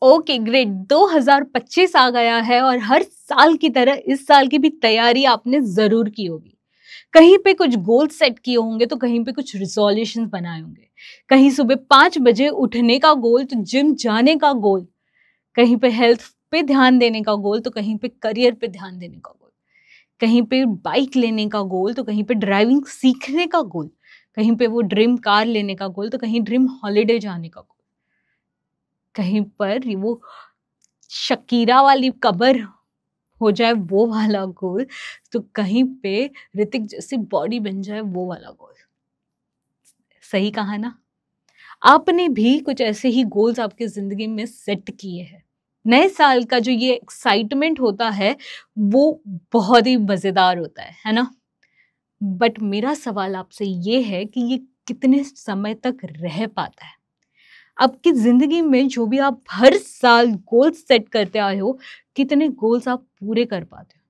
Okay great. 2025 आ गया है और हर साल की तरह इस साल की भी तैयारी आपने जरूर की होगी। कहीं पे कुछ गोल सेट किए होंगे तो कहीं पे कुछ रिजोल्यूशंस बनाए होंगे। कहीं सुबह 5 बजे उठने का गोल तो जिम जाने का गोल, कहीं पे हेल्थ पे ध्यान देने का गोल तो कहीं पे करियर पे ध्यान देने का गोल, कहीं पे बाइक लेने का गोल तो कहीं पे ड्राइविंग सीखने का गोल, कहीं पे वो ड्रीम कार लेने का गोल तो कहीं ड्रीम हॉलीडे जाने का गोल, कहीं पर वो शकीरा वाली कबर हो जाए वो वाला गोल, तो कहीं पे ऋतिक जैसी बॉडी बन जाए वो वाला गोल। सही कहा ना? आपने भी कुछ ऐसे ही गोल्स आपकी जिंदगी में सेट किए हैं। नए साल का जो ये एक्साइटमेंट होता है वो बहुत ही मजेदार होता है ना? बट मेरा सवाल आपसे ये है कि ये कितने समय तक रह पाता है? आपकी जिंदगी में जो भी आप हर साल गोल्स सेट करते आए हो, कितने गोल्स आप पूरे कर पाते हो?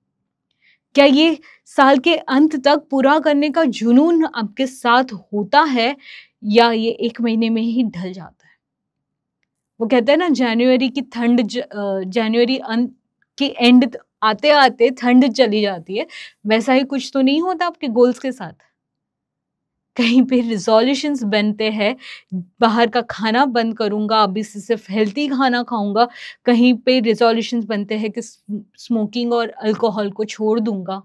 क्या ये साल के अंत तक पूरा करने का जुनून आपके साथ होता है या ये 1 महीने में ही ढल जाता है? वो कहते हैं ना, जनवरी की ठंड जनवरी अंत के एंड आते आते ठंड चली जाती है। वैसा ही कुछ तो नहीं होता आपके गोल्स के साथ? कहीं पे रिजोल्यूशंस बनते हैं, बाहर का खाना बंद करूंगा, अभी से सिर्फ हेल्थी खाना खाऊंगा। कहीं पे रिजोल्यूशंस बनते हैं कि स्मोकिंग और अल्कोहल को छोड़ दूंगा।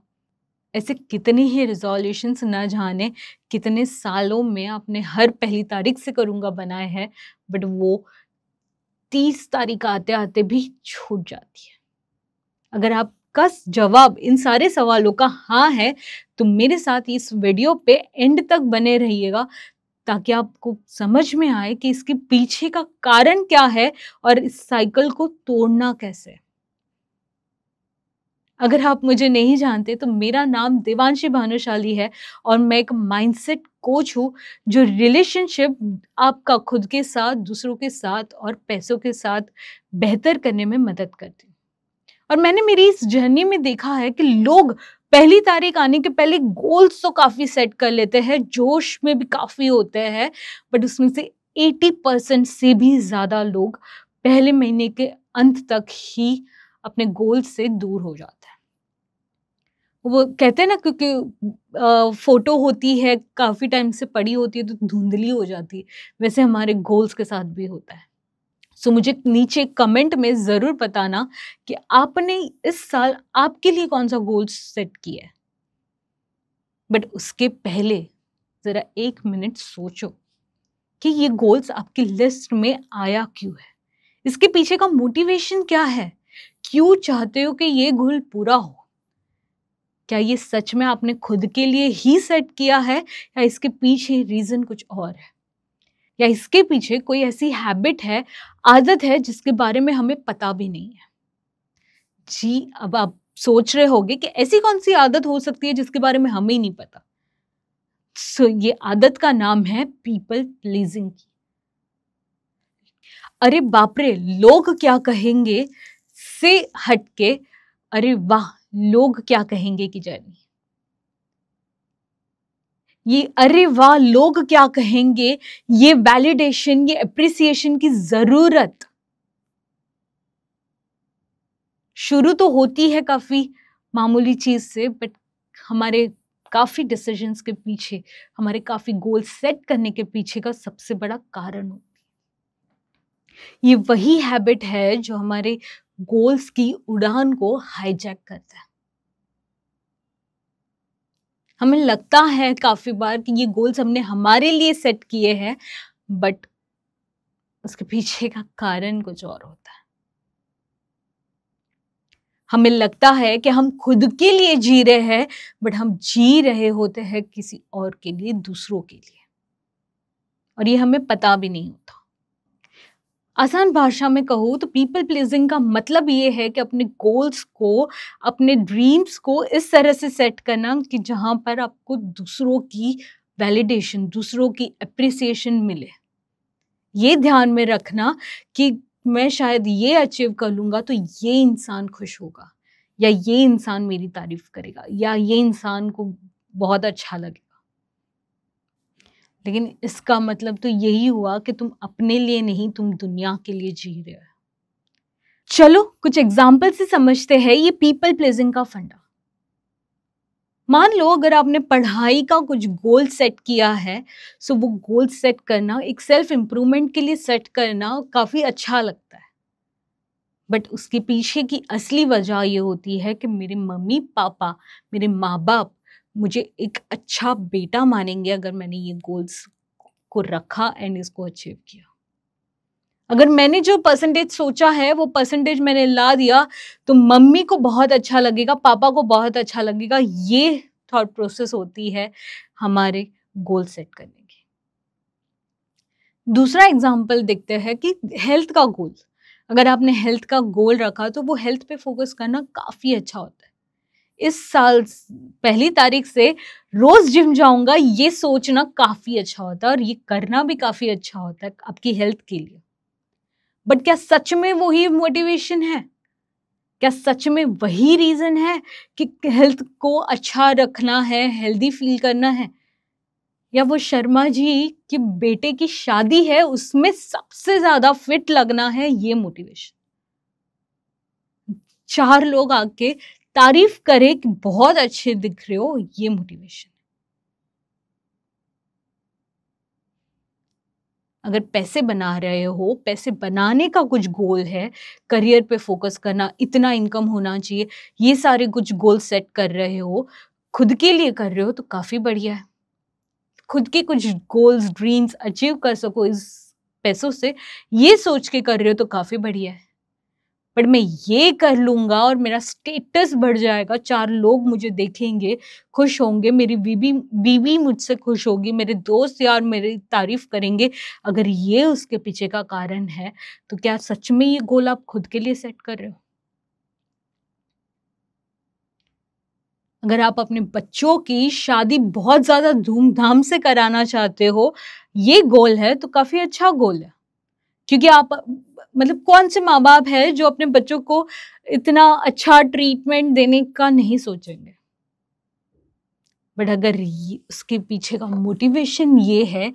ऐसे कितने ही रिजोल्यूशंस न जाने कितने सालों में आपने हर पहली तारीख से करूंगा बनाए हैं, बट वो 30 तारीख आते आते भी छूट जाती है। अगर आपका जवाब इन सारे सवालों का हाँ है तो मेरे साथ इस वीडियो पे एंड तक बने रहिएगा, ताकि आपको समझ में आए कि इसके पीछे का कारण क्या है और इस साइकिल को तोड़ना कैसे। अगर आप मुझे नहीं जानते तो मेरा नाम देवांशी भानुशाली है और मैं एक माइंडसेट कोच हूँ जो रिलेशनशिप आपका खुद के साथ, दूसरों के साथ और पैसों के साथ बेहतर करने में मदद करती हूँ। और मैंने मेरी इस जर्नी में देखा है कि लोग पहली तारीख आने के पहले गोल्स तो काफी सेट कर लेते हैं, जोश में भी काफी होते हैं, बट उसमें से 80% से भी ज्यादा लोग पहले महीने के अंत तक ही अपने गोल से दूर हो जाते हैं। वो कहते हैं ना, क्योंकि फोटो होती है काफी टाइम से पड़ी होती है तो धुंधली हो जाती है, वैसे हमारे गोल्स के साथ भी होता है। सो मुझे नीचे कमेंट में जरूर बताना कि आपने इस साल आपके लिए कौन सा गोल सेट किया है। बट उसके पहले जरा 1 मिनट सोचो कि ये गोल्स आपकी लिस्ट में आया क्यों है? इसके पीछे का मोटिवेशन क्या है? क्यों चाहते हो कि ये गोल पूरा हो? क्या ये सच में आपने खुद के लिए ही सेट किया है या इसके पीछे रीजन कुछ और है? या इसके पीछे कोई ऐसी हैबिट है, आदत है जिसके बारे में हमें पता भी नहीं है? जी, अब आप सोच रहे होंगे कि ऐसी कौन सी आदत हो सकती है जिसके बारे में हमें ही नहीं पता। सो ये आदत का नाम है पीपल प्लीजिंग की। अरे बाप रे, लोग क्या कहेंगे से हटके अरे वाह, लोग क्या कहेंगे की जर्नी। ये अरे वाह, लोग क्या कहेंगे, ये वैलिडेशन, ये अप्रिसिएशन की जरूरत शुरू तो होती है काफी मामूली चीज से, बट हमारे काफी डिसीजंस के पीछे, हमारे काफी गोल सेट करने के पीछे का सबसे बड़ा कारण होती है। ये वही हैबिट है जो हमारे गोल्स की उड़ान को हाईजैक करता है। हमें लगता है काफी बार कि ये गोल्स हमने हमारे लिए सेट किए हैं, बट उसके पीछे का कारण कुछ और होता है। हमें लगता है कि हम खुद के लिए जी रहे हैं, बट हम जी रहे होते हैं किसी और के लिए, दूसरों के लिए, और ये हमें पता भी नहीं होता। आसान भाषा में कहूँ तो पीपल प्लीजिंग का मतलब ये है कि अपने गोल्स को, अपने ड्रीम्स को इस तरह से सेट करना कि जहां पर आपको दूसरों की वैलिडेशन, दूसरों की अप्रिसिएशन मिले। ये ध्यान में रखना कि मैं शायद ये अचीव कर लूंगा तो ये इंसान खुश होगा, या ये इंसान मेरी तारीफ करेगा, या ये इंसान को बहुत अच्छा लगेगा। लेकिन इसका मतलब तो यही हुआ कि तुम अपने लिए नहीं, तुम दुनिया के लिए जी रहे हो। चलो कुछ एग्जाम्पल से समझते हैं ये पीपल प्लीजिंग का फंडा। मान लो अगर आपने पढ़ाई का कुछ गोल सेट किया है, सो वो गोल सेट करना एक सेल्फ इम्प्रूवमेंट के लिए सेट करना काफी अच्छा लगता है, बट उसके पीछे की असली वजह ये होती है कि मेरे मम्मी पापा, मेरे माँ बाप मुझे एक अच्छा बेटा मानेंगे अगर मैंने ये गोल्स को रखा एंड इसको अचीव किया। अगर मैंने जो परसेंटेज सोचा है वो परसेंटेज मैंने ला दिया तो मम्मी को बहुत अच्छा लगेगा, पापा को बहुत अच्छा लगेगा। ये थॉट प्रोसेस होती है हमारे गोल सेट करने की। दूसरा एग्जांपल देखते हैं कि हेल्थ का गोल। अगर आपने हेल्थ का गोल रखा तो वो हेल्थ पे फोकस करना काफी अच्छा होता है। इस साल 1 तारीख से रोज जिम जाऊंगा, ये सोचना काफी अच्छा होता है और ये करना भी काफी अच्छा होता है आपकी हेल्थ के लिए। बट क्या सच में वही मोटिवेशन है? क्या सच में वही रीजन है कि हेल्थ को अच्छा रखना है, हेल्दी फील करना है? या वो शर्मा जी की बेटे की शादी है, उसमें सबसे ज्यादा फिट लगना है, ये मोटिवेशन? 4 लोग आके तारीफ करे कि बहुत अच्छे दिख रहे हो, ये मोटिवेशन? अगर पैसे बना रहे हो, पैसे बनाने का कुछ गोल है, करियर पे फोकस करना, इतना इनकम होना चाहिए, ये सारे कुछ गोल सेट कर रहे हो, खुद के लिए कर रहे हो तो काफी बढ़िया है। खुद के कुछ गोल्स, ड्रीम्स अचीव कर सको इस पैसों से, ये सोच के कर रहे हो तो काफी बढ़िया है। बट मैं ये कर लूंगा और मेरा स्टेटस बढ़ जाएगा, 4 लोग मुझे देखेंगे, खुश होंगे, मेरी बीवी बीवी मुझसे खुश होगी, मेरे दोस्त यार मेरी तारीफ करेंगे। अगर ये उसके पीछे का कारण है तो क्या सच में ये गोल आप खुद के लिए सेट कर रहे हो? अगर आप अपने बच्चों की शादी बहुत ज्यादा धूमधाम से कराना चाहते हो, ये गोल है तो काफी अच्छा गोल है। क्योंकि आप मतलब कौन से माँ बाप है जो अपने बच्चों को इतना अच्छा ट्रीटमेंट देने का नहीं सोचेंगे? बट अगर उसके पीछे का मोटिवेशन ये है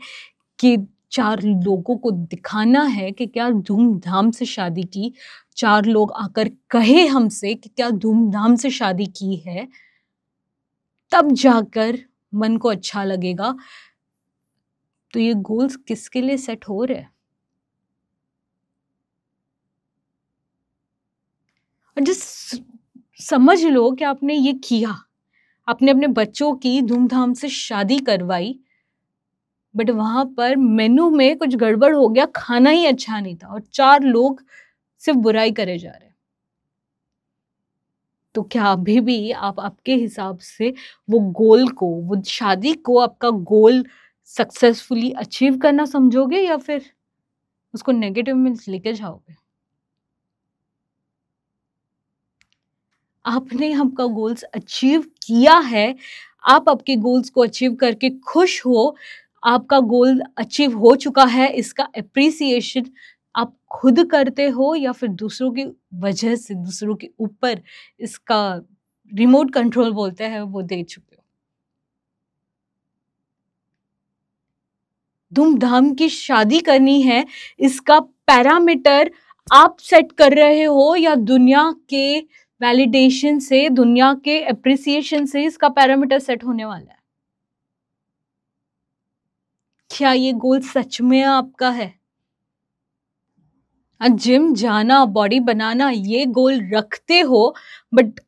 कि 4 लोगों को दिखाना है कि क्या धूमधाम से शादी की, 4 लोग आकर कहे हमसे कि क्या धूमधाम से शादी की है, तब जाकर मन को अच्छा लगेगा। तो ये गोल्स किसके लिए सेट हो रहे हैं? और जस्ट समझ लो कि आपने ये किया, आपने अपने बच्चों की धूमधाम से शादी करवाई, बट वहां पर मेनू में कुछ गड़बड़ हो गया, खाना ही अच्छा नहीं था और 4 लोग सिर्फ बुराई करे जा रहे हैं। तो क्या अभी भी आप आपके हिसाब से वो गोल को, वो शादी को आपका गोल सक्सेसफुली अचीव करना समझोगे या फिर उसको नेगेटिव में लेके जाओगे? आपने आपका गोल्स अचीव किया है, आप आपके गोल्स को अचीव करके खुश हो, आपका गोल अचीव हो चुका है, इसका एप्रिसिएशन आप खुद करते हो या फिर दूसरों की वजह से, दूसरों के ऊपर इसका रिमोट कंट्रोल बोलते हैं वो दे चुके हो? धूमधाम की शादी करनी है, इसका पैरामीटर आप सेट कर रहे हो या दुनिया के वैलिडेशन से, दुनिया के एप्रिसिएशन से इसका पैरामीटर सेट होने वाला है? क्या ये गोल सच में आपका है? जिम जाना, बॉडी बनाना, ये गोल रखते हो, बट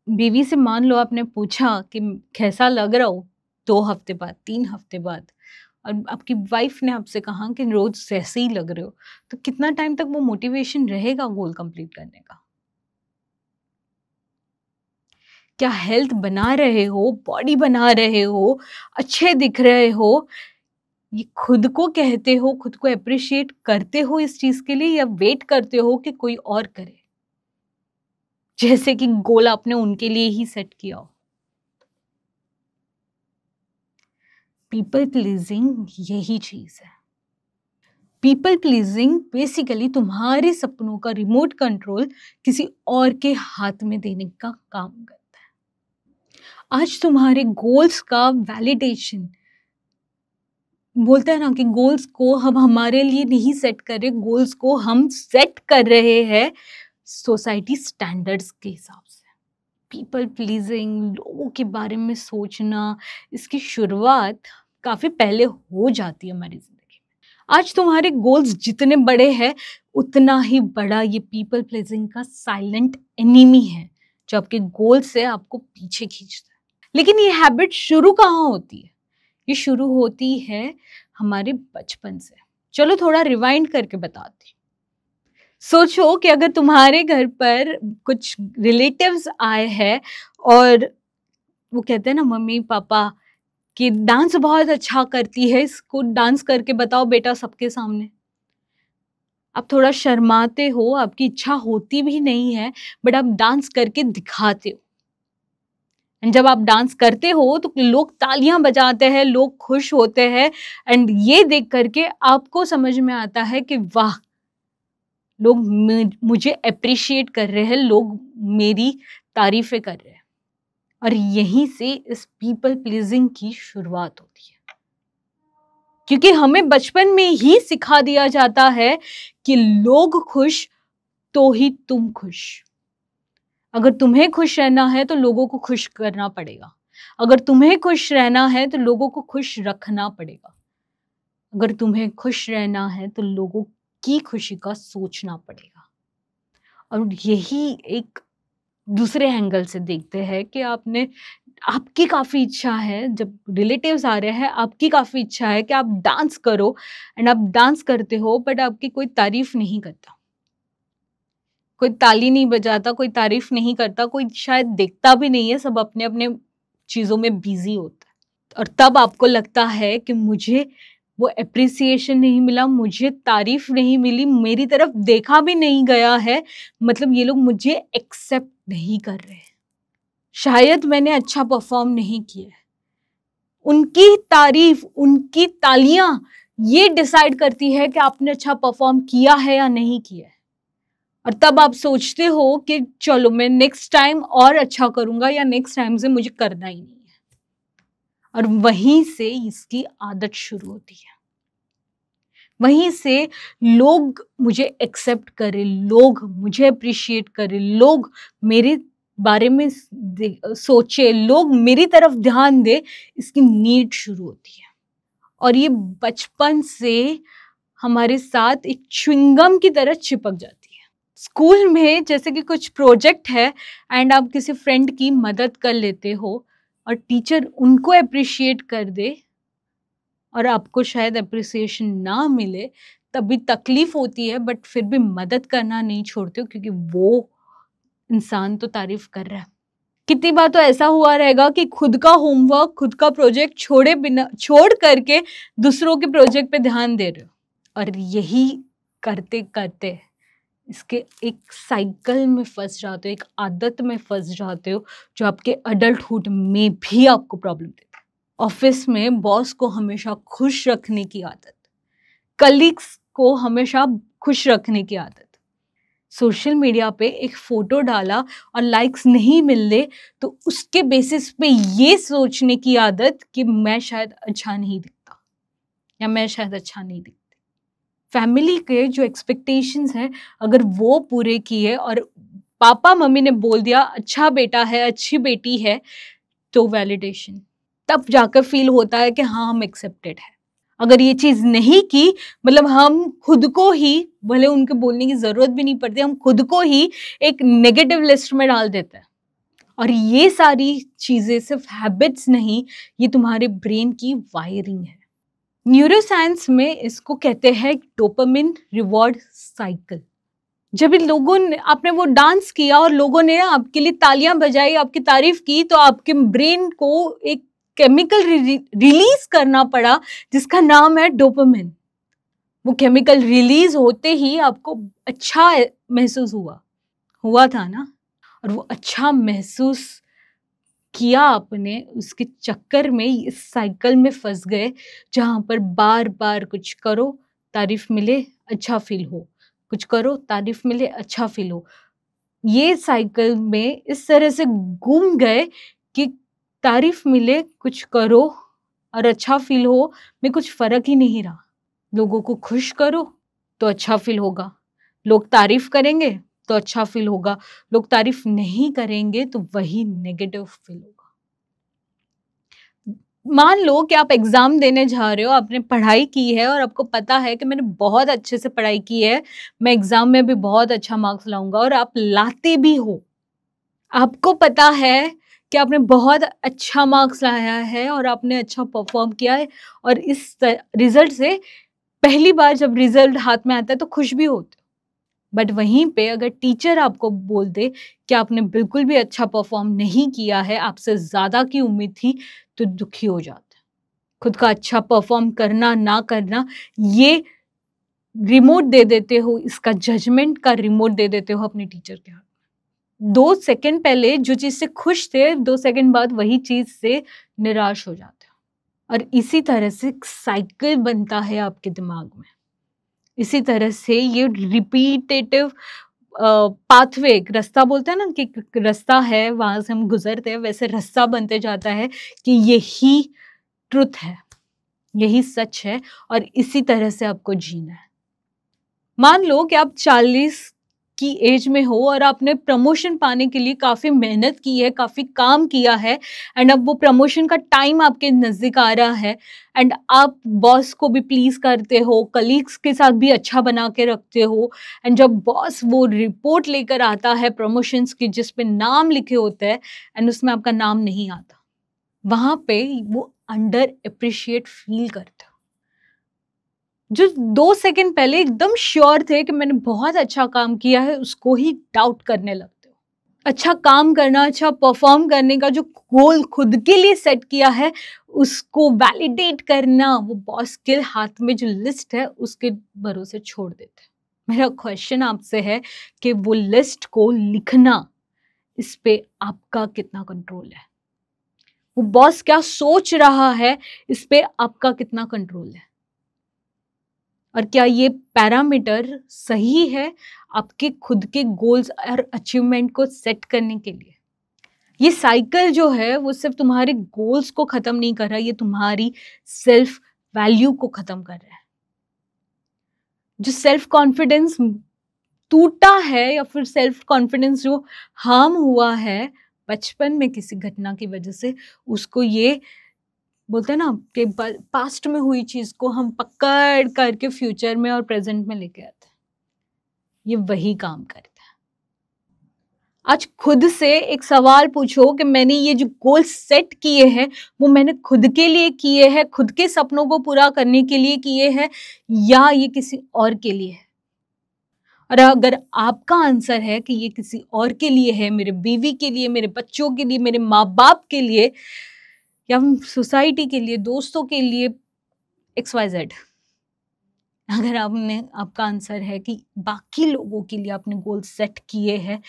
बीवी से मान लो आपने पूछा कि कैसा लग रहा हो 2 हफ्ते बाद, 3 हफ्ते बाद, और आपकी वाइफ ने आपसे कहा कि रोज जैसे ही लग रहे हो, तो कितना टाइम तक वो मोटिवेशन रहेगा गोल कंप्लीट करने का? क्या हेल्थ बना रहे हो, बॉडी बना रहे हो, अच्छे दिख रहे हो, ये खुद को कहते हो, खुद को अप्रिशिएट करते हो इस चीज के लिए, या वेट करते हो कि कोई और करे, जैसे कि गोल आपने उनके लिए ही सेट किया हो? पीपल प्लीजिंग यही चीज है। पीपल प्लीजिंग बेसिकली तुम्हारे सपनों का रिमोट कंट्रोल किसी और के हाथ में देने का काम करता है। आज तुम्हारे गोल्स का वैलिडेशन, बोलते हैं ना कि गोल्स को हम हमारे लिए नहीं सेट कर रहे, गोल्स को हम सेट कर रहे हैं सोसाइटी स्टैंडर्ड्स के हिसाब से। पीपल प्लीजिंग, लोगों के बारे में सोचना, इसकी शुरुआत काफ़ी पहले हो जाती है हमारी ज़िंदगी में। आज तुम्हारे गोल्स जितने बड़े हैं उतना ही बड़ा ये पीपल प्लीजिंग का साइलेंट एनिमी है जो आपके गोल से आपको पीछे खींचता है। लेकिन ये हैबिट शुरू कहाँ होती है? ये शुरू होती है हमारे बचपन से। चलो थोड़ा रिवाइंड करके बताती हूँ। सोचो कि अगर तुम्हारे घर पर कुछ रिलेटिव्स आए हैं और वो कहते हैं ना मम्मी पापा कि डांस बहुत अच्छा करती है, इसको डांस करके बताओ बेटा सबके सामने। आप थोड़ा शर्माते हो, आपकी इच्छा होती भी नहीं है, बट आप डांस करके दिखाते हो। एंड जब आप डांस करते हो तो लोग तालियां बजाते हैं, लोग खुश होते हैं। एंड ये देख करके आपको समझ में आता है कि वाह, लोग मुझे अप्रिशिएट कर रहे हैं, लोग मेरी तारीफें कर रहे हैं। और यहीं से इस पीपल प्लीजिंग की शुरुआत होती है, क्योंकि हमें बचपन में ही सिखा दिया जाता है कि लोग खुश तो ही तुम खुश। अगर तुम्हें खुश रहना है तो लोगों को खुश करना पड़ेगा। अगर तुम्हें खुश रहना है तो लोगों को खुश रखना पड़ेगा। अगर तुम्हें खुश रहना है तो लोगों की खुशी का सोचना पड़ेगा। और यही एक दूसरे एंगल से देखते हैं कि आपकी काफ़ी इच्छा है, जब रिलेटिव्स आ रहे हैं, आपकी काफ़ी इच्छा है कि आप डांस करो। एंड आप डांस करते हो बट आपकी कोई तारीफ नहीं करता, कोई ताली नहीं बजाता, कोई तारीफ नहीं करता, कोई शायद देखता भी नहीं है, सब अपने अपने चीज़ों में बिजी होता है। और तब आपको लगता है कि मुझे वो अप्रिसिएशन नहीं मिला, मुझे तारीफ नहीं मिली, मेरी तरफ देखा भी नहीं गया है, मतलब ये लोग मुझे एक्सेप्ट नहीं कर रहे, शायद मैंने अच्छा परफॉर्म नहीं किया। उनकी तारीफ, उनकी तालियां ये डिसाइड करती है कि आपने अच्छा परफॉर्म किया है या नहीं किया है। और तब आप सोचते हो कि चलो मैं नेक्स्ट टाइम और अच्छा करूंगा, या नेक्स्ट टाइम से मुझे करना ही नहीं है। और वहीं से इसकी आदत शुरू होती है, वहीं से लोग मुझे एक्सेप्ट करें, लोग मुझे अप्रिशिएट करें, लोग मेरे बारे में सोचे, लोग मेरी तरफ ध्यान दे, इसकी नीड शुरू होती है। और ये बचपन से हमारे साथ एक च्युइंगम की तरह चिपक जाती है। स्कूल में जैसे कि कुछ प्रोजेक्ट है एंड आप किसी फ्रेंड की मदद कर लेते हो और टीचर उनको अप्रिशिएट कर दे और आपको शायद अप्रिसिएशन ना मिले, तभी तकलीफ होती है, बट फिर भी मदद करना नहीं छोड़ते हो क्योंकि वो इंसान तो तारीफ कर रहा है। कितनी बार तो ऐसा हुआ रहेगा कि खुद का होमवर्क, खुद का प्रोजेक्ट छोड़ करके दूसरों के प्रोजेक्ट पे ध्यान दे रहे हो। और यही करते करते इसके एक साइकिल में फंस जाते हो, एक आदत में फंस जाते हो जो आपके अडल्टहुड में भी आपको प्रॉब्लम देता है। ऑफिस में बॉस को हमेशा खुश रखने की आदत, कलीग्स को हमेशा खुश रखने की आदत, सोशल मीडिया पे एक फोटो डाला और लाइक्स नहीं मिले तो उसके बेसिस पे ये सोचने की आदत कि मैं शायद अच्छा नहीं दिखता या मैं शायद अच्छा नहीं दिखती। फैमिली के जो एक्सपेक्टेशंस हैं, अगर वो पूरे किए और पापा मम्मी ने बोल दिया अच्छा बेटा है, अच्छी बेटी है, तो वैलिडेशन, तब जाकर फील होता है कि हाँ हम एक्सेप्टेड है। अगर ये चीज़ नहीं की, मतलब हम खुद को ही, भले उनके बोलने की ज़रूरत भी नहीं पड़ती, हम खुद को ही एक नेगेटिव लिस्ट में डाल देते हैं। और ये सारी चीज़ें सिर्फ हैबिट्स नहीं, ये तुम्हारे ब्रेन की वायरिंग है। न्यूरोसाइंस में इसको कहते हैं डोपामिन रिवॉर्ड साइकिल। जब इन लोगों ने, आपने वो डांस किया और लोगों ने आपके लिए तालियां बजाई, आपकी तारीफ की, तो आपके ब्रेन को एक केमिकल रिलीज करना पड़ा जिसका नाम है डोपामिन। वो केमिकल रिलीज होते ही आपको अच्छा महसूस हुआ था ना, और वो अच्छा महसूस किया आपने, उसके चक्कर में इस साइकिल में फंस गए जहां पर बार बार कुछ करो तारीफ मिले अच्छा फील हो, कुछ करो तारीफ मिले अच्छा फील हो। ये साइकिल में इस तरह से घूम गए कि तारीफ मिले, कुछ करो और अच्छा फील हो में कुछ फर्क ही नहीं रहा। लोगों को खुश करो तो अच्छा फील होगा, लोग तारीफ करेंगे तो अच्छा फील होगा, लोग तारीफ नहीं करेंगे तो वही नेगेटिव फील होगा। मान लो कि आप एग्जाम देने जा रहे हो, आपने पढ़ाई की है और आपको पता है कि मैंने बहुत अच्छे से पढ़ाई की है, मैं एग्जाम में भी बहुत अच्छा मार्क्स लाऊंगा, और आप लाते भी हो। आपको पता है कि आपने बहुत अच्छा मार्क्स लाया है और आपने अच्छा परफॉर्म किया है, और इस रिजल्ट से पहली बार जब रिजल्ट हाथ में आता है तो खुश भी होते हो। बट वहीं पे अगर टीचर आपको बोल दे कि आपने बिल्कुल भी अच्छा परफॉर्म नहीं किया है, आपसे ज़्यादा की उम्मीद थी, तो दुखी हो जाते हैं। खुद का अच्छा परफॉर्म करना ना करना, ये रिमोट दे देते हो, इसका जजमेंट का रिमोट दे देते हो अपने टीचर के हाथ। 2 सेकंड पहले जो चीज़ से खुश थे, 2 सेकंड बाद वही चीज़ से निराश हो जाते हो। और इसी तरह से एक साइकिल बनता है आपके दिमाग में। इसी तरह से ये रिपीटेटिव पाथवे, एक रास्ता बोलते हैं ना कि एक रास्ता है, वहां से हम गुजरते हैं, वैसे रास्ता बनते जाता है कि यही ट्रुथ है, यही सच है, और इसी तरह से आपको जीना है। मान लो कि आप 40 की एज में हो और आपने प्रमोशन पाने के लिए काफी मेहनत की है, काफी काम किया है, एंड अब वो प्रमोशन का टाइम आपके नजदीक आ रहा है, एंड आप बॉस को भी प्लीज करते हो, कलीग्स के साथ भी अच्छा बना के रखते हो, एंड जब बॉस वो रिपोर्ट लेकर आता है प्रमोशंस की जिस पे नाम लिखे होते हैं एंड उसमें आपका नाम नहीं आता, वहां पे वो अंडर अप्रिशिएट फील करते हो। जो 2 सेकंड पहले एकदम श्योर थे कि मैंने बहुत अच्छा काम किया है, उसको ही डाउट करने लगते हो। अच्छा काम करना, अच्छा परफॉर्म करने का जो गोल खुद के लिए सेट किया है, उसको वैलिडेट करना, वो बॉस के हाथ में जो लिस्ट है उसके भरोसे छोड़ देते हैं। मेरा क्वेश्चन आपसे है कि वो लिस्ट को लिखना, इस पे आपका कितना कंट्रोल है? वो बॉस क्या सोच रहा है, इस पे आपका कितना कंट्रोल है? और क्या ये पैरामीटर सही है आपके खुद के गोल्स और अचीवमेंट को सेट करने के लिए? ये साइकिल जो है वो सिर्फ तुम्हारे गोल्स को खत्म नहीं कर रहा, ये तुम्हारी सेल्फ वैल्यू को खत्म कर रहा है। जो सेल्फ कॉन्फिडेंस टूटा है या फिर सेल्फ कॉन्फिडेंस जो हार्म हुआ है बचपन में किसी घटना की वजह से, उसको ये बोलते हैं ना कि पास्ट में हुई चीज को हम पकड़ करके फ्यूचर में और प्रेजेंट में लेके आते हैं। ये वही काम करता है। आज खुद से एक सवाल पूछो कि मैंने ये जो गोल सेट किए हैं वो मैंने खुद के लिए किए हैं, खुद के सपनों को पूरा करने के लिए किए हैं, या ये किसी और के लिए है? और अगर आपका आंसर है कि ये किसी और के लिए है, मेरे बीवी के लिए, मेरे बच्चों के लिए, मेरे माँ बाप के लिए, या सोसाइटी के लिए, दोस्तों के लिए, XYZ, अगर आपका आंसर है कि बाकी लोगों के लिए आपने गोल सेट किए हैं,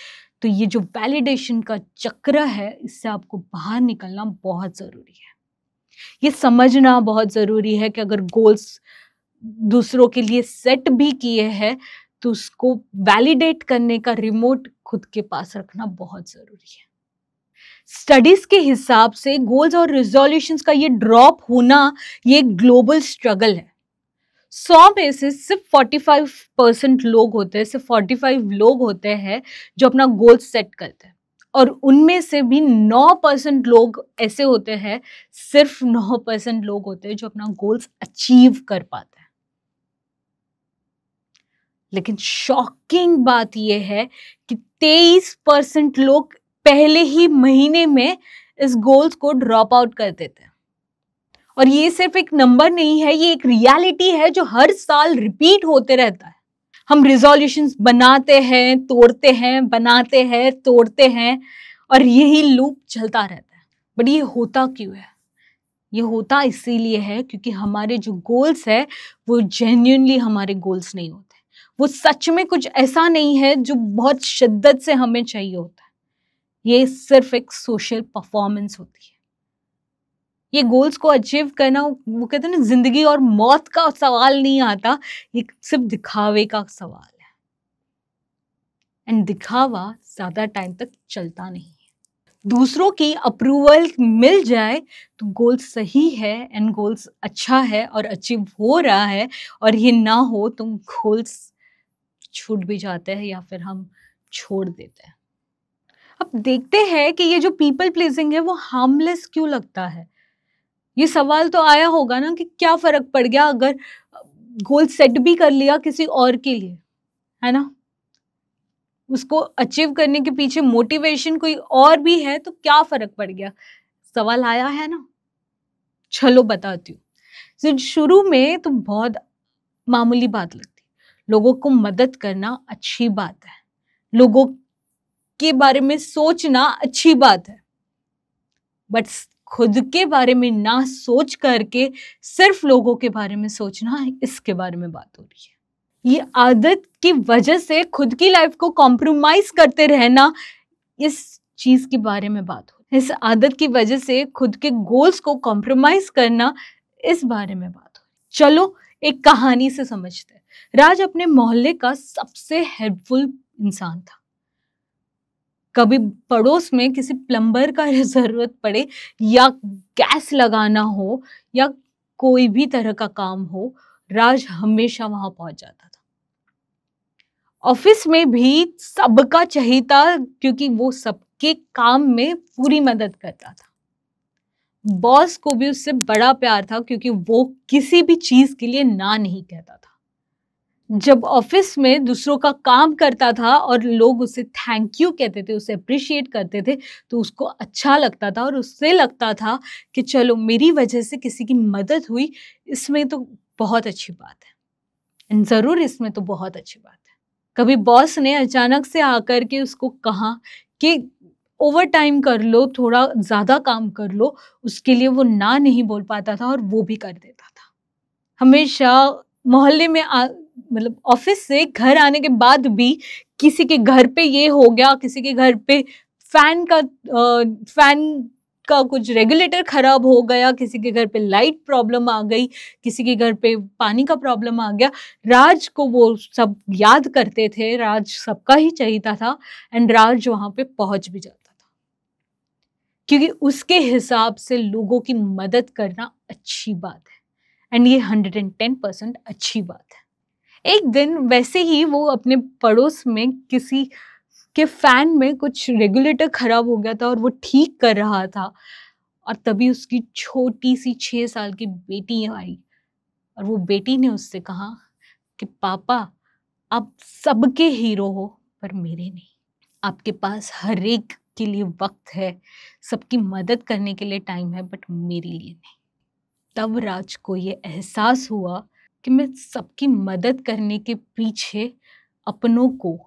तो ये जो वैलिडेशन का चक्र है, इससे आपको बाहर निकलना बहुत जरूरी है। ये समझना बहुत जरूरी है कि अगर गोल्स दूसरों के लिए सेट भी किए हैं तो उसको वैलिडेट करने का रिमोट खुद के पास रखना बहुत जरूरी है। स्टडीज के हिसाब से गोल्स और रिजोल्यूशंस का ये ड्रॉप होना, ये एक ग्लोबल स्ट्रगल है। 100 में से सिर्फ 45% लोग होते हैं, सिर्फ 45 लोग होते हैं जो अपना गोल सेट करते हैं, और उनमें से भी 9% लोग ऐसे होते हैं, सिर्फ 9% लोग होते हैं जो अपना गोल्स अचीव कर पाते हैं। लेकिन शॉकिंग बात यह है कि 23% लोग पहले ही महीने में इस गोल्स को ड्रॉप आउट कर देते हैं। और ये सिर्फ एक नंबर नहीं है, ये एक रियलिटी है जो हर साल रिपीट होते रहता है। हम रिजोल्यूशंस बनाते हैं, तोड़ते हैं, बनाते हैं, तोड़ते हैं, और यही लूप चलता रहता है। बट ये होता क्यों है? ये होता इसीलिए है क्योंकि हमारे जो गोल्स है वो जेन्युइनली हमारे गोल्स नहीं होते। वो सच में कुछ ऐसा नहीं है जो बहुत शिद्दत से हमें चाहिए होता है। ये सिर्फ एक सोशल परफॉर्मेंस होती है। ये गोल्स को अचीव करना, वो कहते हैं ना, जिंदगी और मौत का सवाल नहीं आता, ये सिर्फ दिखावे का सवाल है। एंड दिखावा ज्यादा टाइम तक चलता नहीं है। दूसरों की अप्रूवल मिल जाए तो गोल्स सही है एंड गोल्स अच्छा है और अचीव हो रहा है, और ये ना हो तो गोल्स छूट भी जाते हैं या फिर हम छोड़ देते हैं। अब देखते हैं कि ये जो पीपल प्लीजिंग है वो हार्मलेस क्यों लगता है। ये सवाल तो आया होगा ना कि क्या फर्क पड़ गया अगर गोल सेट भी कर लिया किसी और के लिए, है ना? उसको अचीव करने के पीछे मोटिवेशन कोई और भी है तो क्या फर्क पड़ गया? सवाल आया है ना? चलो बताती हूँ। शुरू में तो बहुत मामूली बात लगती, लोगों को मदद करना अच्छी बात है, लोगों के बारे में सोचना अच्छी बात है, बट खुद के बारे में ना सोच करके सिर्फ लोगों के बारे में सोचना, इसके बारे में बात हो रही है। ये आदत की वजह से खुद की लाइफ को कॉम्प्रोमाइज करते रहना, इस चीज के बारे में बात हो। इस आदत की वजह से खुद के गोल्स को कॉम्प्रोमाइज करना, इस बारे में बात हो। चलो एक कहानी से समझते हैं। राज अपने मोहल्ले का सबसे हेल्पफुल इंसान था। कभी पड़ोस में किसी प्लम्बर का जरूरत पड़े या गैस लगाना हो या कोई भी तरह का काम हो, राज हमेशा वहां पहुंच जाता था। ऑफिस में भी सबका चहेता, क्योंकि वो सबके काम में पूरी मदद करता था। बॉस को भी उससे बड़ा प्यार था, क्योंकि वो किसी भी चीज के लिए ना नहीं कहता था। जब ऑफिस में दूसरों का काम करता था और लोग उसे थैंक यू कहते थे, उसे अप्रिशिएट करते थे, तो उसको अच्छा लगता था और उससे लगता था कि चलो मेरी वजह से किसी की मदद हुई, इसमें तो बहुत अच्छी बात है, जरूर इसमें तो बहुत अच्छी बात है। कभी बॉस ने अचानक से आकर के उसको कहा कि ओवर टाइम कर लो, थोड़ा ज्यादा काम कर लो, उसके लिए वो ना नहीं बोल पाता था और वो भी कर देता था। हमेशा मोहल्ले में मतलब ऑफिस से घर आने के बाद भी किसी के घर पे ये हो गया, किसी के घर पे फैन का कुछ रेगुलेटर खराब हो गया, किसी के घर पे लाइट प्रॉब्लम आ गई, किसी के घर पे पानी का प्रॉब्लम आ गया, राज को वो सब याद करते थे। राज सबका ही चाहता था एंड राज वहां पे पहुंच भी जाता था, क्योंकि उसके हिसाब से लोगों की मदद करना अच्छी बात है एंड ये 110% अच्छी बात है। एक दिन वैसे ही वो अपने पड़ोस में किसी के फैन में कुछ रेगुलेटर खराब हो गया था और वो ठीक कर रहा था, और तभी उसकी छोटी सी 6 साल की बेटी आई और वो बेटी ने उससे कहा कि पापा आप सबके हीरो हो पर मेरे नहीं। आपके पास हर एक के लिए वक्त है, सबकी मदद करने के लिए टाइम है, बट मेरे लिए नहीं। तब राज को ये एहसास हुआ कि मैं सबकी मदद करने के पीछे अपनों को,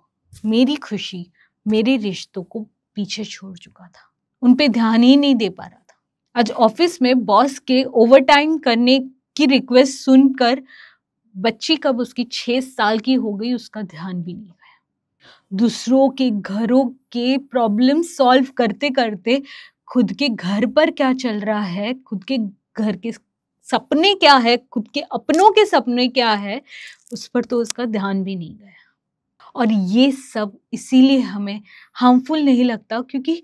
मेरी खुशी, मेरे रिश्तों को पीछे छोड़ चुका था, उन पे ध्यान ही नहीं दे पा रहा था। आज ऑफिस में बॉस के ओवरटाइम करने की रिक्वेस्ट सुनकर बच्ची कब उसकी 6 साल की हो गई, उसका ध्यान भी नहीं गया। दूसरों के घरों के प्रॉब्लम सॉल्व करते करते खुद के घर पर क्या चल रहा है, खुद के घर के सपने क्या है, खुद के अपनों के सपने क्या है, उस पर तो उसका ध्यान भी नहीं गया। और ये सब इसीलिए हमें हार्मफुल नहीं लगता, क्योंकि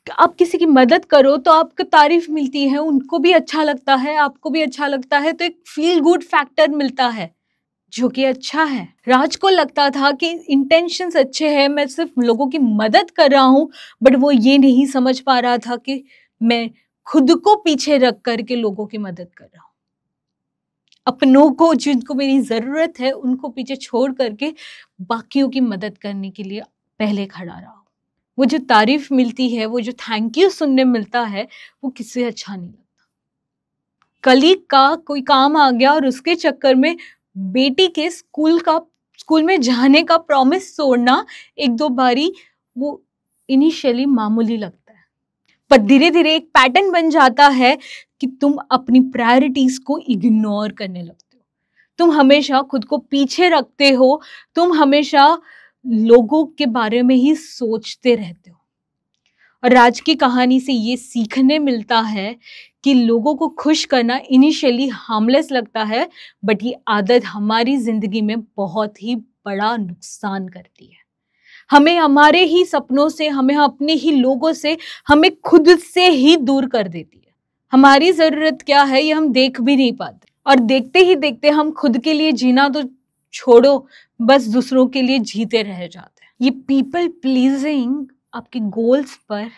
आप किसी की मदद करो तो आपको तारीफ मिलती है, उनको भी अच्छा लगता है, आपको भी अच्छा लगता है, तो एक फील गुड फैक्टर मिलता है जो कि अच्छा है। राज को लगता था कि इंटेंशंस अच्छे हैं, मैं सिर्फ लोगों की मदद कर रहा हूँ, बट वो ये नहीं समझ पा रहा था कि मैं खुद को पीछे रख करके लोगों की मदद कर रहा हूँ। अपनों को, जिनको मेरी जरूरत है, उनको पीछे छोड़ करके बाकियों की मदद करने के लिए पहले खड़ा रहा हूँ। वो जो तारीफ मिलती है, वो जो थैंक यू सुनने मिलता है, वो किससे अच्छा नहीं लगता। कलीग का कोई काम आ गया और उसके चक्कर में बेटी के स्कूल में जाने का प्रॉमिस तोड़ना एक दो बारी वो इनिशियली मामूली लगता है, पर धीरे धीरे एक पैटर्न बन जाता है कि तुम अपनी प्रायोरिटीज को इग्नोर करने लगते हो, तुम हमेशा खुद को पीछे रखते हो, तुम हमेशा लोगों के बारे में ही सोचते रहते हो। और राज की कहानी से ये सीखने मिलता है कि लोगों को खुश करना इनिशियली हार्मलेस लगता है, बट ये आदत हमारी जिंदगी में बहुत ही बड़ा नुकसान करती है। हमें हमारे ही सपनों से, हमें अपने ही लोगों से, हमें खुद से ही दूर कर देती है। हमारी जरूरत क्या है ये हम देख भी नहीं पाते, और देखते ही देखते हम खुद के लिए जीना तो छोड़ो, बस दूसरों के लिए जीते रह जाते हैं। ये पीपल प्लीजिंग आपके गोल्स पर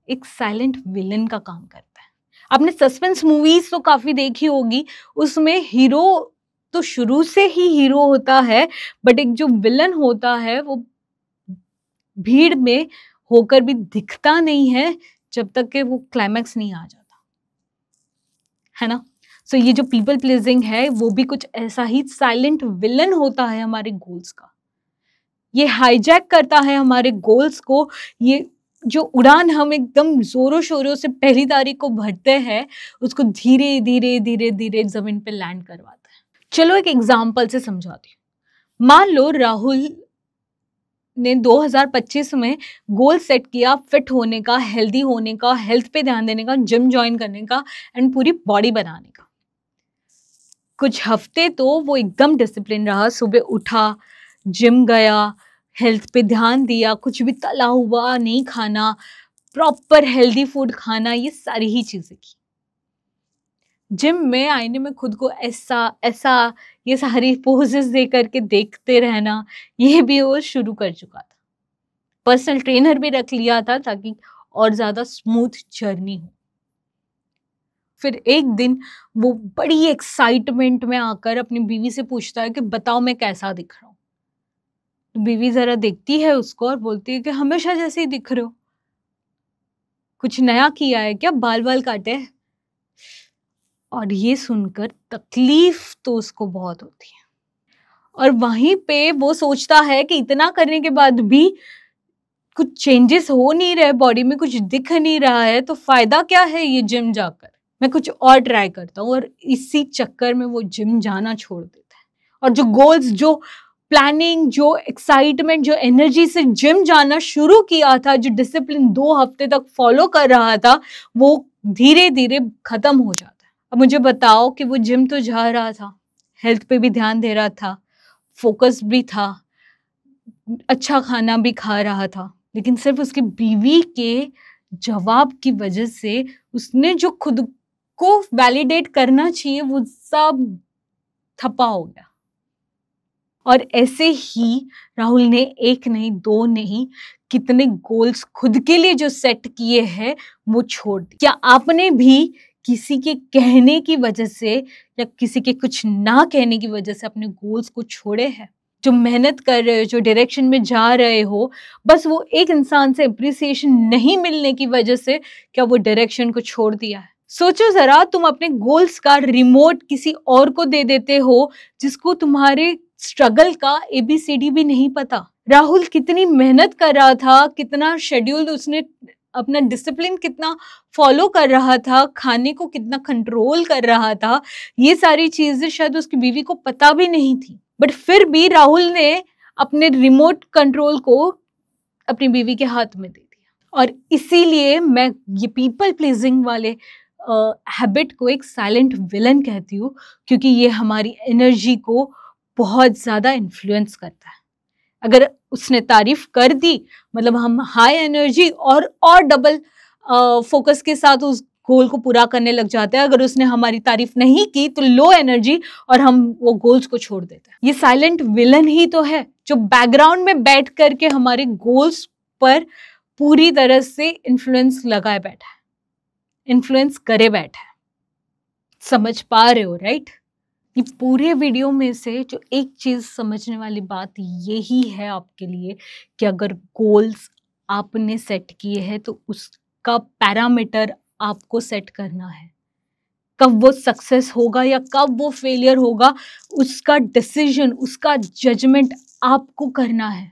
एक साइलेंट विलन का काम करता है। आपने सस्पेंस मूवीज तो काफी देखी होगी, उसमें हीरो तो शुरू से ही हीरो होता है, बट एक जो विलन होता है वो भीड़ में होकर भी दिखता नहीं है जब तक कि वो क्लाइमैक्स नहीं आ जाता, है ना। सो ये जो पीपल प्लीजिंग है वो भी कुछ ऐसा ही साइलेंट विलन होता है हमारे गोल्स का। ये हाईजैक करता है हमारे गोल्स को। ये जो उड़ान हम एकदम जोरों शोरों से पहली तारीख को भरते हैं, उसको धीरे धीरे धीरे धीरे जमीन पे लैंड करवाता है। चलो एक एग्जाम्पल से समझाती हूँ। मान लो राहुल ने 2025 में गोल सेट किया फिट होने का, हेल्दी होने का, हेल्थ पे ध्यान देने का, जिम ज्वाइन करने का एंड पूरी बॉडी बनाने का। कुछ हफ्ते तो वो एकदम डिसिप्लिन रहा, सुबह उठा, जिम गया, हेल्थ पे ध्यान दिया, कुछ भी तला हुआ नहीं खाना, प्रॉपर हेल्दी फूड खाना, ये सारी ही चीजें की। जिम में आईने में खुद को ऐसा ऐसा ये सारी पोजेस दे करके देखते रहना, ये भी वो शुरू कर चुका था। पर्सनल ट्रेनर भी रख लिया था ताकि और ज्यादा स्मूथ जर्नी हो। फिर एक दिन वो बड़ी एक्साइटमेंट में आकर अपनी बीवी से पूछता है कि बताओ मैं कैसा दिख रहा हूँ। तो बीवी जरा देखती है उसको और बोलती है कि हमेशा जैसे ही दिख रहे हो, कुछ नया किया है क्या, बाल बाल काटे हैं? और ये सुनकर तकलीफ तो उसको बहुत होती है, और वहीं पे वो सोचता है कि इतना करने के बाद भी कुछ चेंजेस हो नहीं रहे, बॉडी में कुछ दिख नहीं रहा है, तो फायदा क्या है ये जिम जाकर, मैं कुछ और ट्राई करता हूँ। और इसी चक्कर में वो जिम जाना छोड़ देता है, और जो गोल्स, जो प्लानिंग, जो एक्साइटमेंट, जो एनर्जी से जिम जाना शुरू किया था, जो डिसिप्लिन 2 हफ्ते तक फॉलो कर रहा था, वो धीरे धीरे खत्म हो जाता है। अब मुझे बताओ कि वो जिम तो जा रहा था, हेल्थ पे भी ध्यान दे रहा था, फोकस भी था, अच्छा खाना भी खा रहा था, लेकिन सिर्फ उसकी बीवी के जवाब की वजह से उसने जो खुद को वैलिडेट करना चाहिए वो सब थप्पा हो गया। और ऐसे ही राहुल ने एक नहीं, 2 नहीं, कितने गोल्स खुद के लिए जो सेट किए हैं वो छोड़ दिए। क्या आपने भी किसी के कहने की वजह से या किसी के कुछ ना कहने की वजह से अपने गोल्स को छोड़े हैं? जो मेहनत कर रहे हो, जो डायरेक्शन में जा रहे हो, बस वो एक इंसान से अप्रिसिएशन नहीं मिलने की वजह से क्या वो डायरेक्शन को छोड़ दिया है? सोचो जरा, तुम अपने गोल्स का रिमोट किसी और को दे देते हो जिसको तुम्हारे स्ट्रगल का ABCD भी नहीं पता। राहुल कितनी मेहनत कर रहा था, कितना शेड्यूल उसने अपना डिसिप्लिन कितना फॉलो कर रहा था, खाने को कितना कंट्रोल कर रहा था, ये सारी चीजें शायद उसकी बीवी को पता भी नहीं थी। बट फिर भी राहुल ने अपने रिमोट कंट्रोल को अपनी बीवी के हाथ में दे दिया। और इसीलिए मैं ये पीपल प्लीजिंग वाले हैबिट को एक साइलेंट विलन कहती हूँ, क्योंकि ये हमारी एनर्जी को बहुत ज़्यादा इन्फ्लुएंस करता है। अगर उसने तारीफ कर दी, मतलब हम हाई एनर्जी और डबल फोकस के साथ उस गोल को पूरा करने लग जाते हैं। अगर उसने हमारी तारीफ नहीं की तो लो एनर्जी और हम वो गोल्स को छोड़ देते हैं। ये साइलेंट विलन ही तो है जो बैकग्राउंड में बैठ करके हमारे गोल्स पर पूरी तरह से इन्फ्लुएंस लगाए बैठा है, इन्फ्लुएंस करे बैठा है। समझ पा रहे हो, राइट? ये पूरे वीडियो में से जो एक चीज समझने वाली बात यही है आपके लिए कि अगर गोल्स आपने सेट किए हैं तो उसका पैरामीटर आपको सेट करना है। कब वो सक्सेस होगा या कब वो फेलियर होगा, उसका डिसीजन, उसका जजमेंट आपको करना है।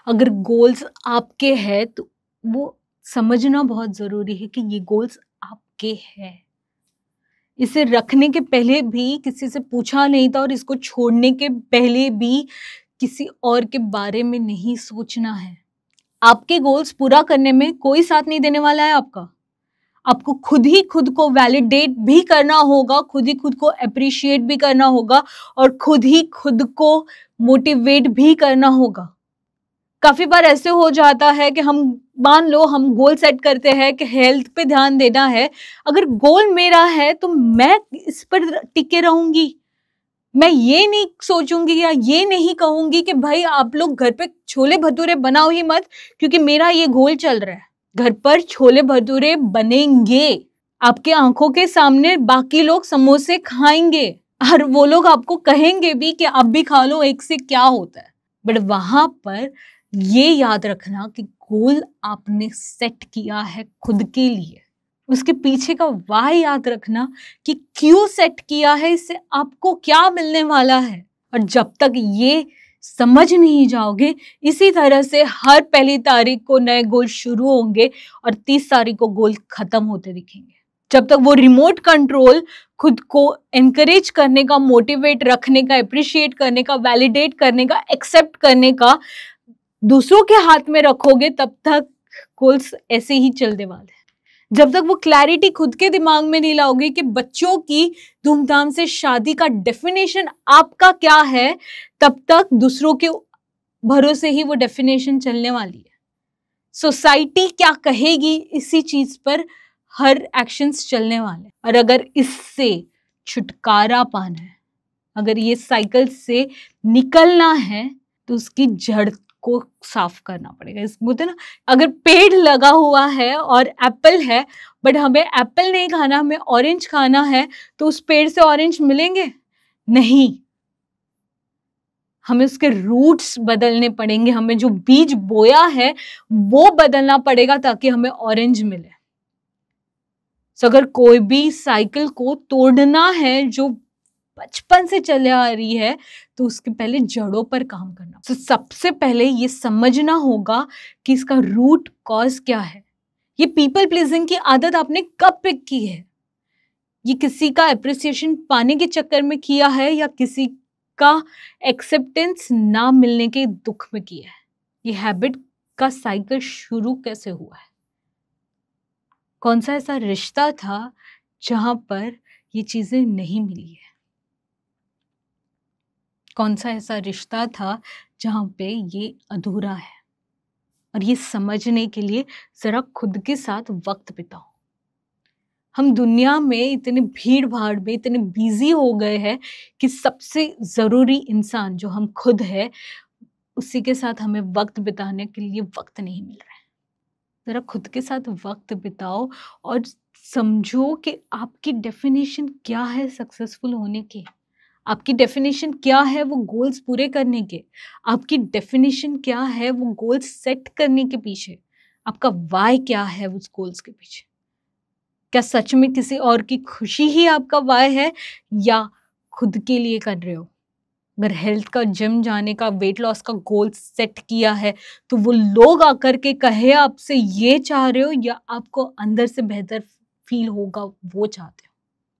अगर गोल्स आपके हैं तो वो समझना बहुत जरूरी है कि ये गोल्स आपके हैं। इसे रखने के पहले भी किसी से पूछा नहीं था और इसको छोड़ने के पहले भी किसी और के बारे में नहीं सोचना है। आपके गोल्स पूरा करने में कोई साथ नहीं देने वाला है आपका। आपको खुद ही खुद को वैलिडेट भी करना होगा, खुद ही खुद को अप्रिशिएट भी करना होगा और खुद ही खुद को मोटिवेट भी करना होगा। काफी बार ऐसे हो जाता है कि हम, मान लो हम गोल सेट करते हैं कि हेल्थ पे ध्यान देना है। अगर गोल मेरा है तो मैं इस पर टिके रहूंगी, मैं ये नहीं सोचूंगी या ये नहीं कहूंगी कि भाई आप लोग घर पे छोले भटूरे बनाओ ही मत क्योंकि मेरा ये गोल चल रहा है। घर पर छोले भटूरे बनेंगे, आपके आंखों के सामने बाकी लोग समोसे खाएंगे और वो लोग आपको कहेंगे भी कि आप भी खा लो, एक से क्या होता है। बट वहां पर ये याद रखना कि गोल आपने सेट किया है खुद के लिए, उसके पीछे का वाह याद रखना कि क्यों सेट किया है, इससे आपको क्या मिलने वाला है। और जब तक ये समझ नहीं जाओगे, इसी तरह से हर पहली तारीख को नए गोल शुरू होंगे और 30 तारीख को गोल खत्म होते दिखेंगे। जब तक वो रिमोट कंट्रोल खुद को एनकरेज करने का, मोटिवेट रखने का, अप्रिशिएट करने का, वैलिडेट करने का, एक्सेप्ट करने का दूसरों के हाथ में रखोगे, तब तक गोल्स ऐसे ही चलने वाले हैं। जब तक वो क्लैरिटी खुद के दिमाग में नहीं लाओगे कि बच्चों की धूमधाम से शादी का डेफिनेशन आपका क्या है, तब तक दूसरों के भरोसे ही वो डेफिनेशन चलने वाली है। सोसाइटी क्या कहेगी, इसी चीज पर हर एक्शंस चलने वाले। और अगर इससे छुटकारा पाना है, अगर ये साइकिल से निकलना है, तो उसकी जड़ को साफ करना पड़ेगा। इस बोलते ना, अगर पेड़ लगा हुआ है और एप्पल है, बट हमें एप्पल नहीं खाना, हमें ऑरेंज खाना है, तो उस पेड़ से ऑरेंज मिलेंगे नहीं। हमें उसके रूट्स बदलने पड़ेंगे, हमें जो बीज बोया है वो बदलना पड़ेगा ताकि हमें ऑरेंज मिले। तो अगर कोई भी साइकिल को तोड़ना है जो बचपन से चले आ रही है, तो उसके पहले जड़ों पर काम करना। तो सबसे पहले ये समझना होगा कि इसका रूट कॉज क्या है। ये पीपल प्लीजिंग की आदत आपने कब पिक की है? ये किसी का अप्रिसिएशन पाने के चक्कर में किया है या किसी का एक्सेप्टेंस ना मिलने के दुख में किया है? ये हैबिट का साइकिल शुरू कैसे हुआ है? कौन सा ऐसा रिश्ता था जहां पर ये चीजें नहीं मिली है? कौन सा ऐसा रिश्ता था जहां पे ये अधूरा है? और ये समझने के लिए जरा खुद के साथ वक्त बिताओ। हम दुनिया में इतने भीड़ भाड़ में इतने बिजी हो गए हैं कि सबसे जरूरी इंसान जो हम खुद है, उसी के साथ हमें वक्त बिताने के लिए वक्त नहीं मिल रहा है। जरा खुद के साथ वक्त बिताओ और समझो कि आपकी डेफिनेशन क्या है सक्सेसफुल होने की। आपकी डेफिनेशन क्या है वो गोल्स पूरे करने के। आपकी डेफिनेशन क्या है वो गोल्स सेट करने के पीछे। आपका वाई क्या है उस गोल्स के पीछे। क्या सच में किसी और की खुशी ही आपका वाई है या खुद के लिए कर रहे हो? अगर हेल्थ का, जिम जाने का, वेट लॉस का गोल सेट किया है, तो वो लोग आकर के कहे आपसे ये चाह रहे हो या आपको अंदर से बेहतर फील होगा वो चाहते हो?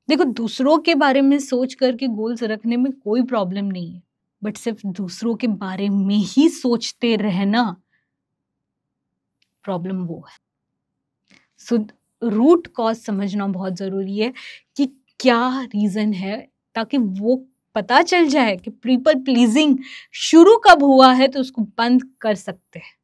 देखो, दूसरों के बारे में सोच करके गोल्स रखने में कोई प्रॉब्लम नहीं है, बट सिर्फ दूसरों के बारे में ही सोचते रहना प्रॉब्लम वो है। सो रूट कॉज समझना बहुत जरूरी है कि क्या रीजन है, ताकि वो पता चल जाए कि पीपल प्लीजिंग शुरू कब हुआ है तो उसको बंद कर सकते हैं।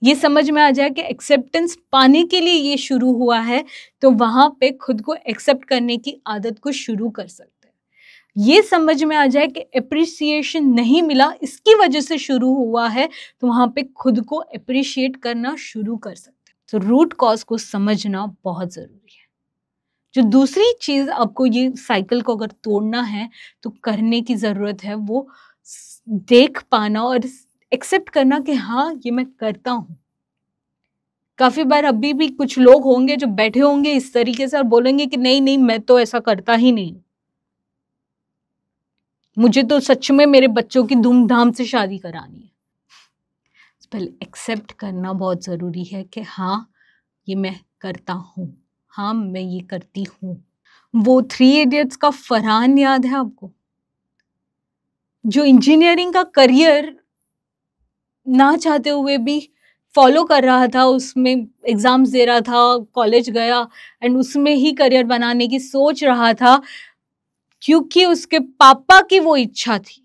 ये समझ में आ जाए कि एक्सेप्टेंस पाने के लिए ये शुरू हुआ है, तो वहां पे खुद को एक्सेप्ट करने की आदत को शुरू कर सकते हैं। ये समझ में आ जाए कि अप्रिसिएशन नहीं मिला, इसकी वजह से शुरू हुआ है, तो वहां पे खुद को अप्रिशिएट करना शुरू कर सकते हैं। तो रूट कॉज को समझना बहुत जरूरी है। जो दूसरी चीज आपको ये साइकिल को अगर तोड़ना है तो करने की जरूरत है, वो देख पाना और एक्सेप्ट करना कि हाँ ये मैं करता हूं। काफी बार अभी भी कुछ लोग होंगे जो बैठे होंगे इस तरीके से और बोलेंगे कि नहीं नहीं, मैं तो ऐसा करता ही नहीं, मुझे तो सच में मेरे बच्चों की धूमधाम से शादी करानी है। पहले एक्सेप्ट करना बहुत जरूरी है कि हाँ ये मैं करता हूं, हाँ मैं ये करती हूँ। वो 3 इडियट्स का फरहान याद है आपको, जो इंजीनियरिंग का करियर ना चाहते हुए भी फॉलो कर रहा था, उसमें एग्जाम्स दे रहा था, कॉलेज गया एंड उसमें ही करियर बनाने की सोच रहा था, क्योंकि उसके पापा की वो इच्छा थी।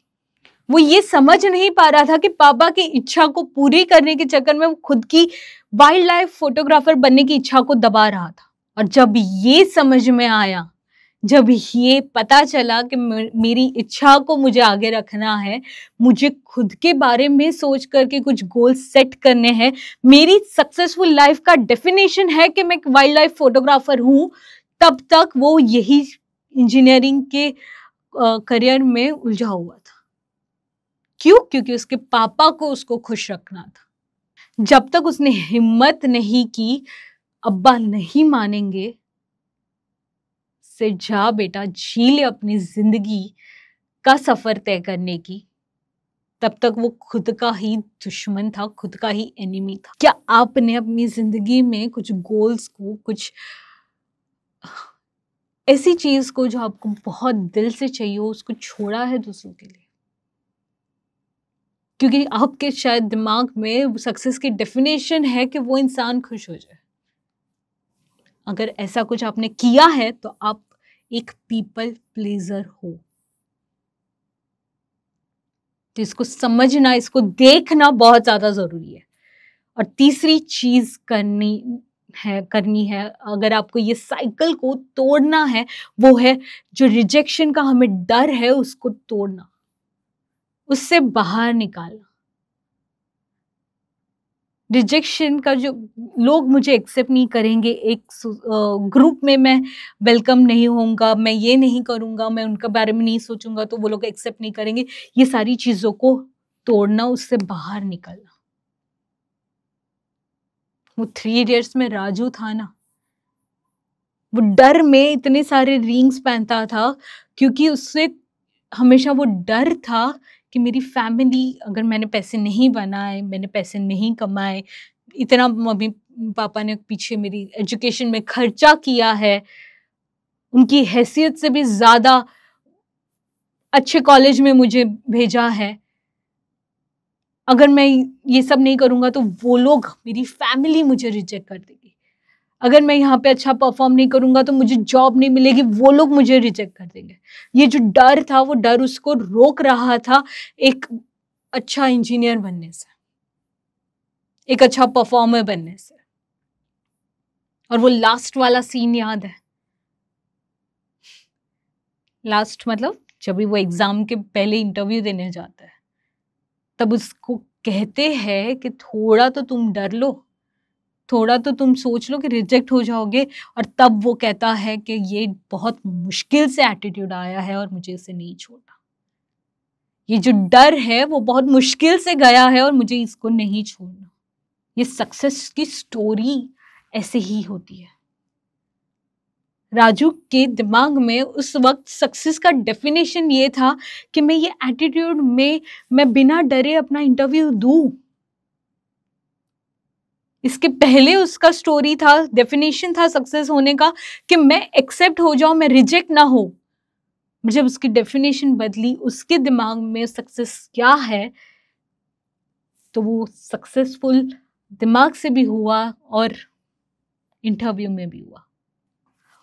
वो ये समझ नहीं पा रहा था कि पापा की इच्छा को पूरी करने के चक्कर में वो खुद की वाइल्ड लाइफ फोटोग्राफर बनने की इच्छा को दबा रहा था। और जब ये समझ में आया जब ये पता चला कि मेरी इच्छा को मुझे आगे रखना है, मुझे खुद के बारे में सोच करके कुछ गोल सेट करने हैं, मेरी सक्सेसफुल लाइफ का डेफिनेशन है कि मैं एक वाइल्ड लाइफ फोटोग्राफर हूँ, तब तक वो यही इंजीनियरिंग के करियर में उलझा हुआ था। क्यों? क्योंकि उसके पापा को उसको खुश रखना था। जब तक उसने हिम्मत नहीं की, अब्बा नहीं मानेंगे, से जा बेटा, जी ले अपनी जिंदगी का सफर तय करने की, तब तक वो खुद का ही दुश्मन था, खुद का ही एनिमी था। क्या आपने अपनी जिंदगी में कुछ गोल्स को, कुछ ऐसी चीज को जो आपको बहुत दिल से चाहिए हो, उसको छोड़ा है दूसरों के लिए? क्योंकि आपके शायद दिमाग में सक्सेस की डेफिनेशन है कि वो इंसान खुश हो जाए। अगर ऐसा कुछ आपने किया है तो आप एक पीपल प्लीजर हो। तो इसको समझना, इसको देखना बहुत ज्यादा जरूरी है। और तीसरी चीज करनी है अगर आपको ये साइकिल को तोड़ना है, वो है जो रिजेक्शन का हमें डर है उसको तोड़ना, उससे बाहर निकालना। रिजेक्शन का जो लोग मुझे एक्सेप्ट नहीं करेंगे, एक ग्रुप में मैं वेलकम नहीं होऊंगा, मैं ये नहीं करूंगा, मैं उनके बारे में नहीं सोचूंगा तो वो लोग एक्सेप्ट नहीं करेंगे, ये सारी चीजों को तोड़ना, उससे बाहर निकलना। वो 3 इडियट्स में राजू था ना, वो डर में इतने सारे रिंग्स पहनता था क्योंकि उससे हमेशा वो डर था कि मेरी फैमिली, अगर मैंने पैसे नहीं बनाए, मैंने पैसे नहीं कमाए, इतना मम्मी पापा ने पीछे मेरी एजुकेशन में खर्चा किया है, उनकी हैसियत से भी ज्यादा अच्छे कॉलेज में मुझे भेजा है, अगर मैं ये सब नहीं करूंगा तो वो लोग, मेरी फैमिली मुझे रिजेक्ट कर देगी, अगर मैं यहाँ पे अच्छा परफॉर्म नहीं करूंगा तो मुझे जॉब नहीं मिलेगी, वो लोग मुझे रिजेक्ट कर देंगे। ये जो डर था, वो डर उसको रोक रहा था एक अच्छा इंजीनियर बनने से, एक अच्छा परफॉर्मर बनने से। और वो लास्ट वाला सीन याद है? लास्ट मतलब जब भी वो एग्जाम के पहले इंटरव्यू देने जाता है, तब उसको कहते हैं कि थोड़ा तो तुम डर लो, थोड़ा तो तुम सोच लो कि रिजेक्ट हो जाओगे, और तब वो कहता है कि ये बहुत मुश्किल से एटीट्यूड आया है और मुझे इसे नहीं छोड़ना। ये जो डर है वो बहुत मुश्किल से गया है और मुझे इसको नहीं छोड़ना। ये सक्सेस की स्टोरी ऐसे ही होती है। राजू के दिमाग में उस वक्त सक्सेस का डेफिनेशन ये था कि मैं ये एटीट्यूड में मैं बिना डरे अपना इंटरव्यू दूं। इसके पहले उसका स्टोरी था, डेफिनेशन था सक्सेस होने का कि मैं एक्सेप्ट हो जाऊं, मैं रिजेक्ट ना हो। जब उसकी डेफिनेशन बदली, उसके दिमाग में सक्सेस क्या है, तो वो सक्सेसफुल दिमाग से भी हुआ और इंटरव्यू में भी हुआ।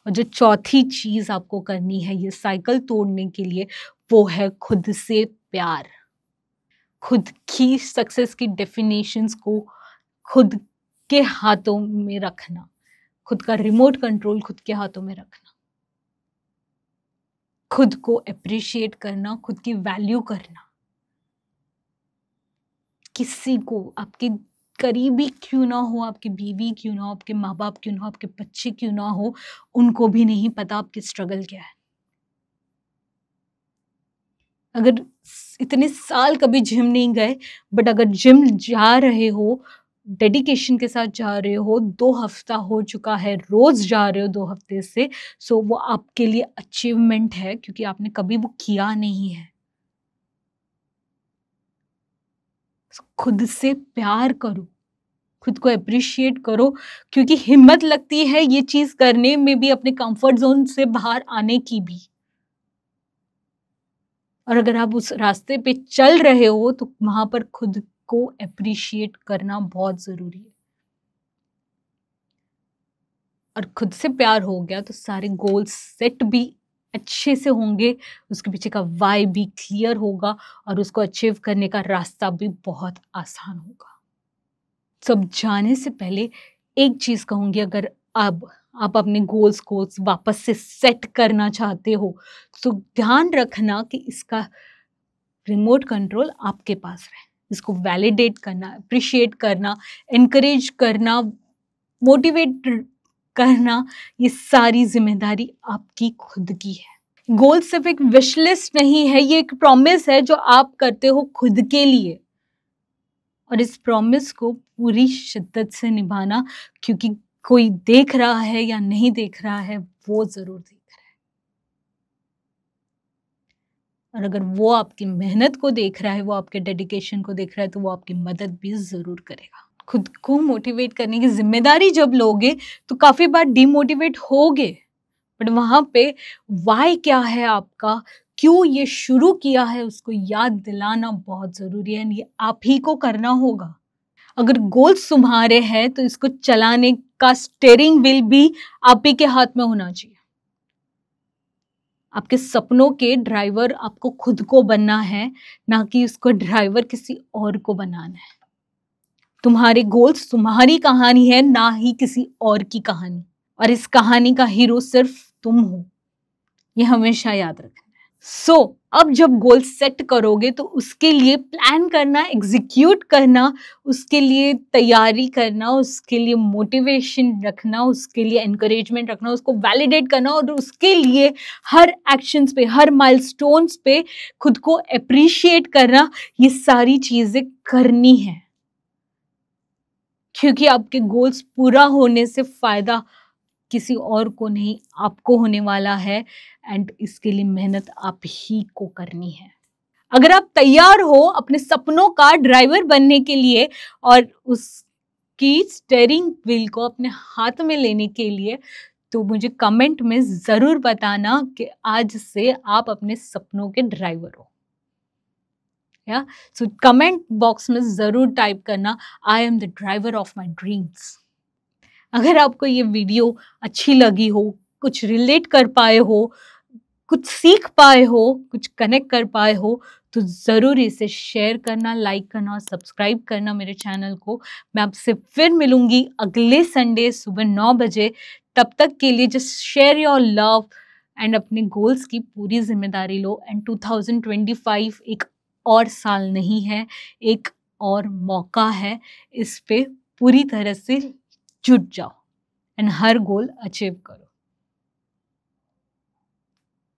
और जो चौथी चीज आपको करनी है ये साइकिल तोड़ने के लिए, वो है खुद से प्यार। खुद की सक्सेस की डेफिनेशंस को खुद के हाथों में रखना, खुद का रिमोट कंट्रोल खुद के हाथों में रखना, खुद को अप्रिशिएट करना, खुद की वैल्यू करना। किसी को, आपके करीबी क्यों ना हो, आपकी बीवी क्यों ना हो, आपके माँ बाप क्यों ना हो, आपके बच्चे क्यों ना हो, उनको भी नहीं पता आपकी स्ट्रगल क्या है। अगर इतने साल कभी जिम नहीं गए, बट अगर जिम जा रहे हो, डेडिकेशन के साथ जा रहे हो, 2 हफ्ता हो चुका है, रोज जा रहे हो 2 हफ्ते से, सो वो आपके लिए अचीवमेंट है क्योंकि आपने कभी वो किया नहीं है। खुद से प्यार करो, खुद को अप्रिशिएट करो, क्योंकि हिम्मत लगती है ये चीज करने में भी, अपने कंफर्ट जोन से बाहर आने की भी। और अगर आप उस रास्ते पे चल रहे हो तो वहां पर खुद को अप्रिशिएट करना बहुत जरूरी है। और खुद से प्यार हो गया तो सारे गोल्स सेट भी अच्छे से होंगे, उसके पीछे का वाई भी क्लियर होगा और उसको अचीव करने का रास्ता भी बहुत आसान होगा। सब जाने से पहले एक चीज कहूंगी, अगर अब आप अपने गोल्स को वापस से सेट करना चाहते हो, तो ध्यान रखना कि इसका रिमोट कंट्रोल आपके पास रहे। इसको वैलिडेट करना, अप्रिशिएट करना, एनकरेज करना, मोटिवेट करना, ये सारी जिम्मेदारी आपकी खुद की है। गोल सिर्फ एक विश लिस्ट नहीं है, ये एक प्रॉमिस है जो आप करते हो खुद के लिए, और इस प्रॉमिस को पूरी शिद्दत से निभाना, क्योंकि कोई देख रहा है या नहीं देख रहा है, वो जरूर देख रहा है। और अगर वो आपकी मेहनत को देख रहा है, वो आपके डेडिकेशन को देख रहा है, तो वो आपकी मदद भी जरूर करेगा। खुद को मोटिवेट करने की जिम्मेदारी जब लोगे तो काफी बार डिमोटिवेट होगे, बट वहां पे वाई क्या है आपका, क्यों ये शुरू किया है, उसको याद दिलाना बहुत जरूरी है। ये आप ही को करना होगा। अगर गोल्स तुम्हारे हैं तो इसको चलाने का स्टीयरिंग व्हील भी आप ही के हाथ में होना चाहिए। आपके सपनों के ड्राइवर आपको खुद को बनना है, ना कि उसको ड्राइवर किसी और को बनाना है। तुम्हारे गोल्स तुम्हारी कहानी है, ना ही किसी और की कहानी, और इस कहानी का हीरो सिर्फ तुम हो, ये हमेशा याद रखना है। अब जब गोल सेट करोगे तो उसके लिए प्लान करना, एग्जीक्यूट करना, उसके लिए तैयारी करना, उसके लिए मोटिवेशन रखना, उसके लिए एनकरेजमेंट रखना, उसको वैलिडेट करना, और उसके लिए हर एक्शंस पे, हर माइलस्टोन्स पे खुद को अप्रिशिएट करना, ये सारी चीजें करनी है। क्योंकि आपके गोल्स पूरा होने से फायदा किसी और को नहीं, आपको होने वाला है, एंड इसके लिए मेहनत आप ही को करनी है। अगर आप तैयार हो अपने सपनों का ड्राइवर बनने के लिए और उसकी स्टीयरिंग व्हील को अपने हाथ में लेने के लिए, तो मुझे कमेंट में जरूर बताना कि आज से आप अपने सपनों के ड्राइवर हो। सो कमेंट बॉक्स में जरूर टाइप करना, I am the driver of my dreams. अगर आपको ये वीडियो अच्छी लगी हो, कुछ रिलेट कर पाए हो, कुछ सीख पाए हो, कुछ कनेक्ट कर पाए हो, तो ज़रूर इसे शेयर करना, लाइक करना और सब्सक्राइब करना मेरे चैनल को। मैं आपसे फिर मिलूंगी अगले संडे सुबह 9 बजे। तब तक के लिए just share your love and अपने गोल्स की पूरी जिम्मेदारी लो। एंड 2025 एक और साल नहीं है, एक और मौका है। इस पे पूरी तरह से जुट जाओ एंड हर गोल अचीव करो।